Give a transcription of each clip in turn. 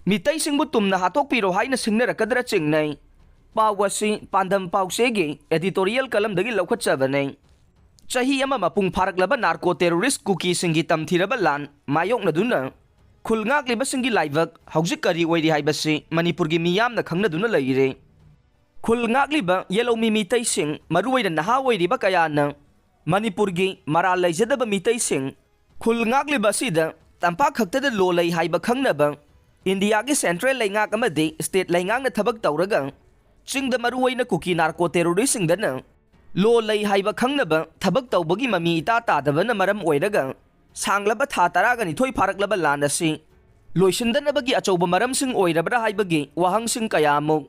Meeteisingbu Tumna Hattokpiro Haina Singnarakkadra Chingnei Pawasi Pandam Pausegi editorial kalam dagi laukhatchabane Chahi ama mapung pharaklaba narco terrorist cookie singi tamthiraba lan mayokna duna khulngak liba singi laibak haujik kari oiri haibasi Manipur gi miyamna khangna duna leire khulngak liba yellow mi Meeteising maruwaida naha oiriba kayana Manipur gi maral leijadaba Meeteising khulngak liba sida tampak khaktada lo lei haiba khangnaba India की central लेंगाक अमदे state लेंगाक न थबक तौरगा चिंग the मरुवैना cookie narco terrorist सिंगदना लो लई हाइबा खंगनब थबक तौबगी mummy इता तादबन मरम ओइरगा सांगलब था तरागा निथोय फारकलब लान असि लोइसिंदनबगी अचौब मरम सिंग ओइरबरा हाइबगी वहंग सिंग कयामु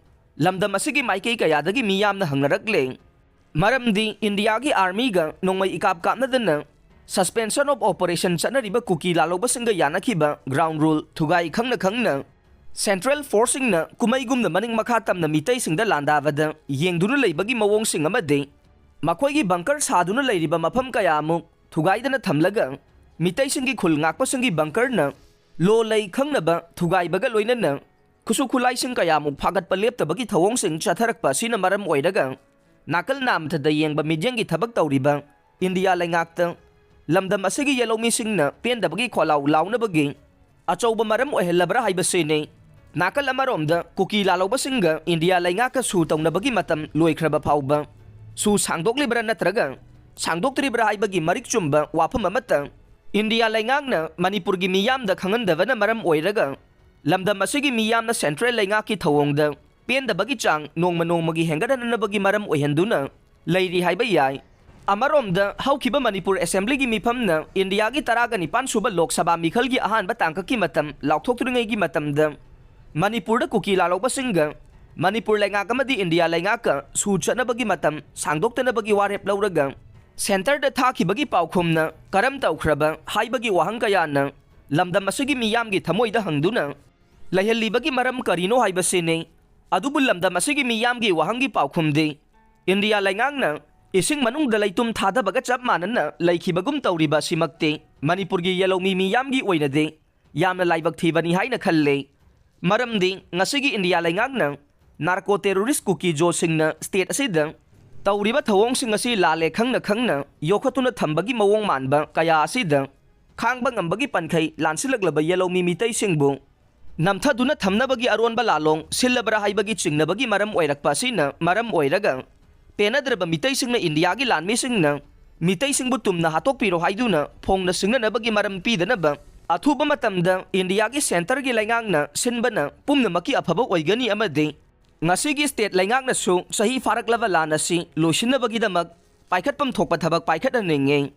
लमदम असिगी माइके कयादगी मियामना हंगरकले मरमदी India की आर्मी गा नोंगमै इकाप कापनदना Suspension of operation chanariba cookie laloba singa yanakiba ground rule thugai khangna khangna Central forcing na kumaigum na maning makhatam na Meeteising da landavada yengduna leibagi mawong sing amade makhoi gi bunker saduna leiriba mafam kaya amuk thugai dana thamlaga Meeteising gi khulngakpa singi bunker na lo lei khangna ba thugai baga loina na khusu khulai sing kaya amuk phagat palep tabagi thawong sing chatharakpa sina maram oidaga nakal nam thada yengba mijengi thabak tawriba India lengakta Lamdam asigi yellow missing na pendabagi kholaw lawnabagi achouba maram ohelabra haibasene nakal amarom da kuki laloba singa India laingaka su tawnabagi matam loikraba phauba su sangdoklibra natraga sangdoktribra haibagi marik chumba wafam amata India laingakna Manipur gi miyam da khangandavana maram oiraga lamdam asigi miyam na central laingaki thawong da pendabagi chang nongma nongmagi hengadanabagi maram ohenduna leiri haiba yai Amarom da haukiba Manipur Assembly gi mifam na India gi taraga nipan suba Lok Sabha mikhal gi ahan batangka ki matam laukthokturingai gi matam da Manipur da kuki laloba singa Manipur lengaka madi India lengaka su chanabagi matam sangdoktanabagi warep lauraga center da thakibagi paukhum na karam taukraba haibagi wahang kaya na lamdam asigi miyam gi thamoi da hangduna laihallibagi maram karino haibasene adubu lamdam asigi miyam gi wahang gi paukhum de India lengak na Ising manung dalay tum thada baga chap manan na laikibagum tawriba simakte Manipur gi yellow mi miyam gi oina de yamna laibak thibani haina khalle maramdi ngasigi India laingak na narco terrorist cookie jo singna state asida tawriba thawong sing asi lale khangna yokhatuna thambagi mawong manba kaya asida khangba ngambagi pankhai lansilaglaba yellow mi Meeteisingbu namthaduna thamnabagi aronba lalong sillabra haibagi chingnabagi maram oirakpa sina maram oiraga Penadraba Meeteising na India gi lan mising na Meeteisingbu Tumna Hattokpiro Haina phongna singnanabagi maram pidanaba athuba matamda India gi center gi laingang na sinbana pumna maki afaba oigani amade ngasigi state laingang na su sahi faraklaba lan asi loisinabagi damak paikhatpam thokpa thabak paikhat anenge